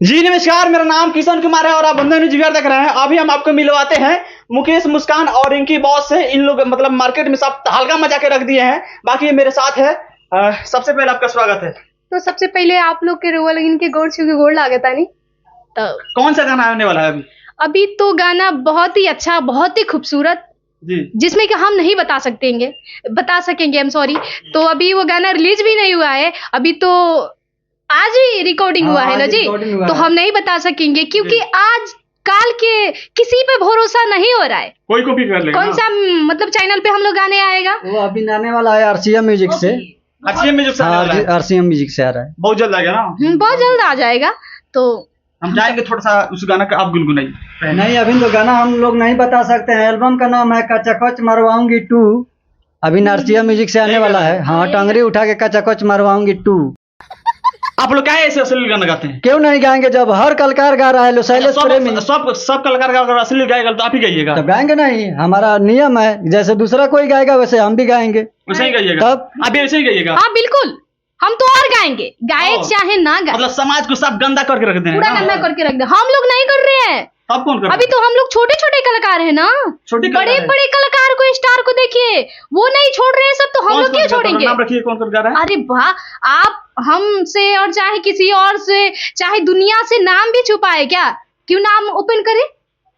जी नमस्कार, मेरा नाम किशन कुमार है और आप बंधन न्यूज़ देख रहे हैं। अभी हम आपको मिलवाते हैं मुकेश, मुस्कान और इनकी बॉस से। इन लोग मतलब मार्केट में सब हल्का मचा के रख दिए हैं। बाकी मेरे साथ है। सबसे पहले आपका स्वागत है। तो सबसे पहले आप लोग के रोवा लगिन के गोड़ छू के गोड़ लागत आनी। तो कौन सा गाना आने वाला है अभी तो गाना बहुत ही अच्छा, बहुत ही खूबसूरत जी, जिसमें कि हम नहीं बता सकेंगे, आई एम सॉरी। तो अभी वो गाना रिलीज भी नहीं हुआ है, अभी तो आज ही रिकॉर्डिंग हुआ है ना जी। तो हम नहीं बता सकेंगे क्योंकि आज काल के किसी पे भरोसा नहीं हो रहा है। कोई कॉपी कर लेगा। कौन सा मतलब चैनल पे हम लोग गाने आएगा? वो अभी आने वाला है आरसीएम म्यूजिक से। आरसीएम म्यूजिक से आने वाला है। आरसीएम म्यूजिक से आ रहा है, बहुत जल्द आ गया ना। बहुत जल्द आ जाएगा। तो हम जाएंगे, थोड़ा सा उस गाना का आप गुनगुनाइए। नहीं अभी तो गाना हम लोग नहीं बता सकते हैं। एल्बम का नाम है कचकच मरवाऊंगी 2। अभी आरसीएम म्यूजिक से आने वाला है। हाँ, टंगरी उठा के कचकच मरवाऊंगी 2। आप लोग क्या ऐसे अश्लील गाना गाते हैं? क्यों नहीं गाएंगे जब हर कलाकार गा रहा है। शैलेश प्रेमी सब कलाकार का अगर अश्लील गाएगा तो आप ही गाइएगा। तो गाएंगे नहीं, हमारा नियम है। जैसे दूसरा कोई गाएगा वैसे हम भी गाएंगे। वैसे ही गाइएगा। तब आप भी ऐसे ही गाइएगा। हाँ बिल्कुल, हम तो और गाएंगे, गाए चाहे ना गाए। मतलब समाज को सब गंदा करके रख दे पूरा गंदा करके रख दे। हम लोग नहीं कर रहे हैं। अब कौन कर? अभी तो हम लोग छोटे छोटे कलाकार हैं ना। छोटे बड़े बड़े कलाकार को, स्टार को देखिए, वो नहीं छोड़ रहे हैं सब, तो हम लोग क्यों छोड़ेंगे? नाम रखिए, कौन गा रहा है? अरे वाह, आप हमसे और चाहे किसी और से, चाहे दुनिया से नाम भी छुपाए क्या? क्यों नाम ओपन करे?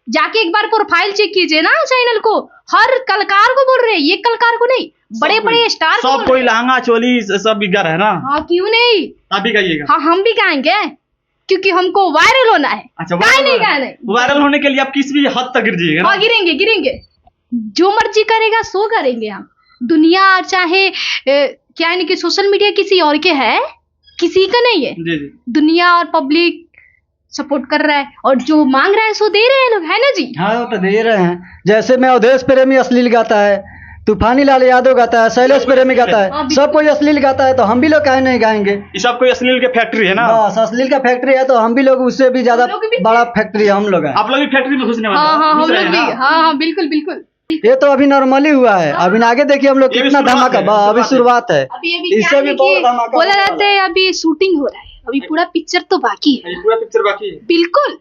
जाके एक बार प्रोफाइल चेक कीजिए ना चैनल को। हर कलाकार को बोल रहे हैं, ये कलाकार को नहीं, बड़े बड़े स्टार को। सब कोई लहंगा चोली सब भी गा रहा है ना। हाँ क्यों नहीं, आप भी गाइएगा। हाँ हम भी गाएंगे क्योंकि हमको वायरल होना है। अच्छा, वायरल होने के लिए आप किस भी हद तक गिर जाइएगा। हाँ गिरेंगे, जो मर्जी करेगा सो करेंगे हम। दुनिया चाहे क्या है कि सोशल मीडिया किसी और के है, किसी का नहीं है। जी। दुनिया और पब्लिक सपोर्ट कर रहा है और जो मांग रहा है सो दे रहे हैं लोग, है ना जी। हाँ वो तो दे रहे हैं। जैसे मैं अवधेश प्रेमी अश्लील गाता है, तूफानी लाल यादव गाता है, शैलेश प्रेमी गाता है, सब कोई अश्लील गाता है, तो हम भी लोग काहे नहीं गाएंगे? ये सब कोई अश्लील के फैक्ट्री है ना। बस अश्लील का फैक्ट्री है तो हम भी लोग उससे भी ज्यादा बड़ा फैक्ट्री हम लोग हैं। आप लोग भी फैक्ट्री में घुसने वाले हैं? हाँ हम लोग भी, हाँ बिल्कुल। ये तो अभी नॉर्मली हुआ है। अभी आगे देखिए हम लोग कितना धमाका। अभी शुरुआत है, इससे भी बहुत धमाका बोला जाता है। अभी शूटिंग हो रहा है, अभी पूरा पिक्चर तो बाकी है। पूरा पिक्चर बाकी है बिल्कुल।